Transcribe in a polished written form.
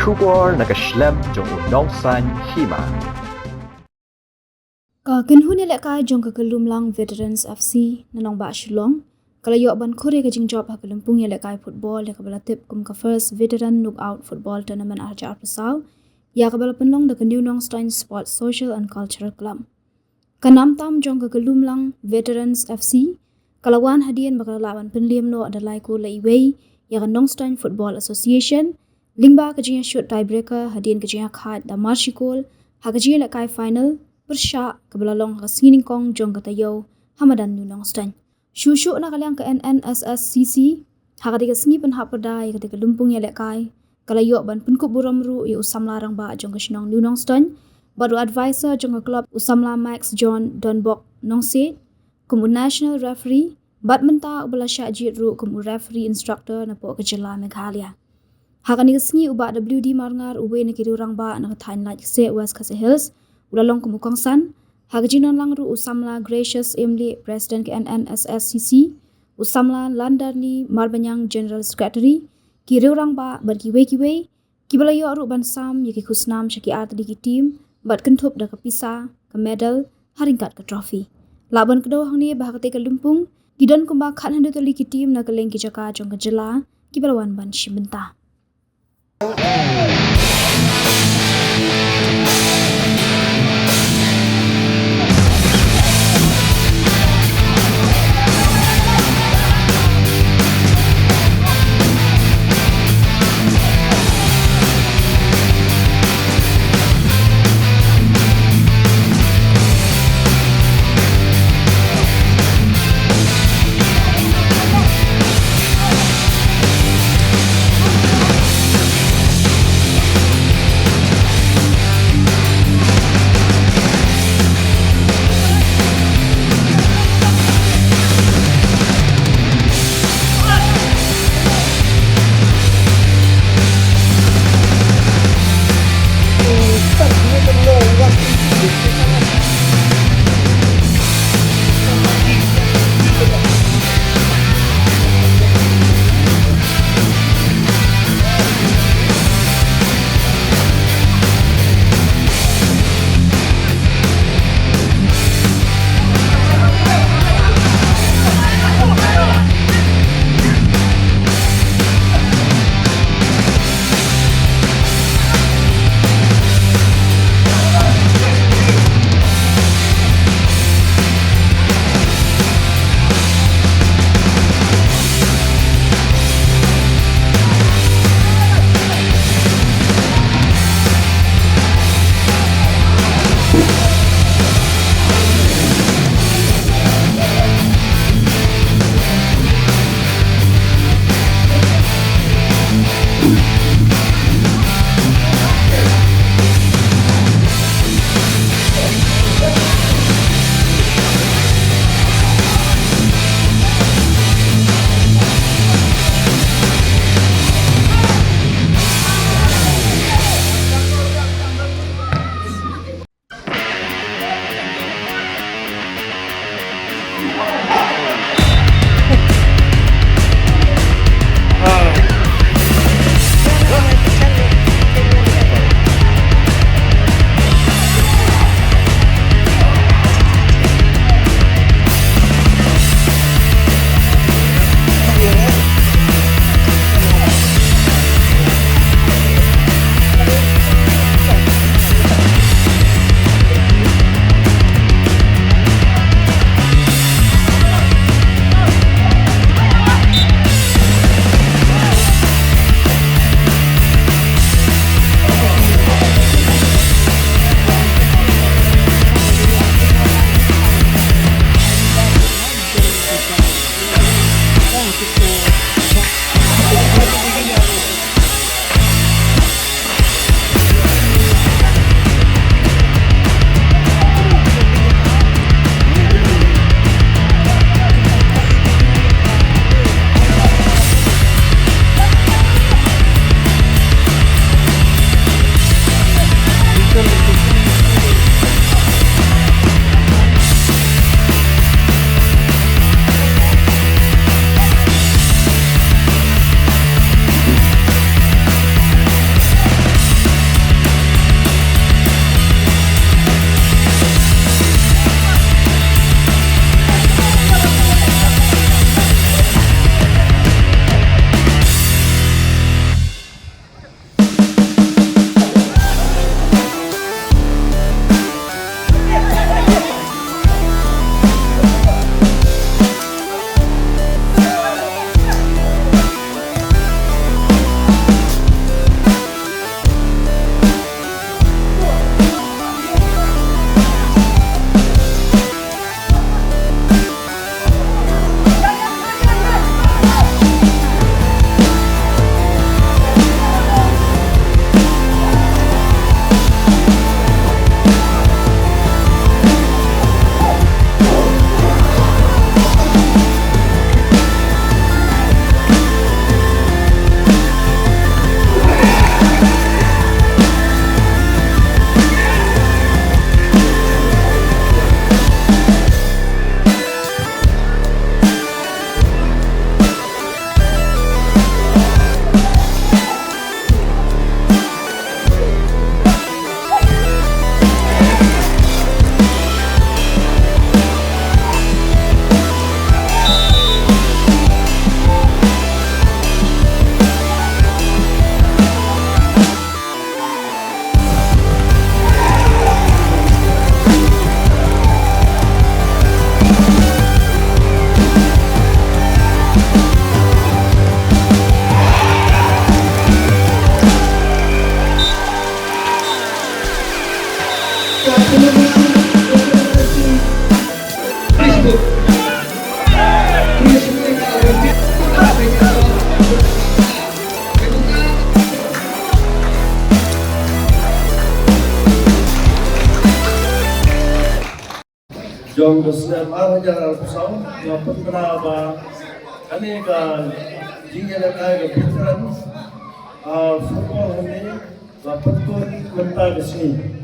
Shubor nakaslem jong unongsan Hima. Kenhun Ïalehkai jong Kyllumlang Veterans FC nanong ba Shillong kalayok ban Khur ka jing job ha Lympung Ïalehkai football ya kabala tip kum ka first veteran knockout football tournament arja arpasau ya kabala penlong da New Nongstein Sports Social and Cultural Club. Kanam tam jong Kyllumlang Veterans FC kalawan hadian bakal lawan penliam no adalai ko laiwei ya Nongstein Football Association lingba ka jing shoot tiebreaker hadian ka jing khat da marshikol ha ka jing Ïalehkai final Persya kebelalong ke sining kong jong kata yo hamadan New Nongstein. Shushu na kalyang ke NNSSCC hakati ka sengi pen hapadai ketika Lympung Ïalehkai kalayok ban penkup buramru ya usam larang ba jong ke sinong New Nongstein baru advisor jong ke klub usamla Max John Donbok Nongset kumu national referee badmenta ubala syajit ru kumu referee instructor na po ke jela Meghalaya. Hakani ka sengi uba WD marngar uwe na kiri orang ba na katain like se West Kase Hills ulalong kumukong san, hagajinon lang ru usamla Gracious Emily President ke NNSSCC, usamla Landarni Marbanyang General Secretary, kiri orang ba berkiwe-kiwe, kibalayo ru bansam yaki kusnam syaki atli ki team, bat kentup da kapisa, ke medal, haringkat ke trofi. Laban kedua hang ni bahakati ke Lympung, gidan kumba khat handu tali ki team na keleng ki jaka jong ke jela, kibalawan ban shibenta. jong Muslim arajar pesau ngapun berapa kali ka Ïalehkai ka veteran football ini ngapun kun kunta kesini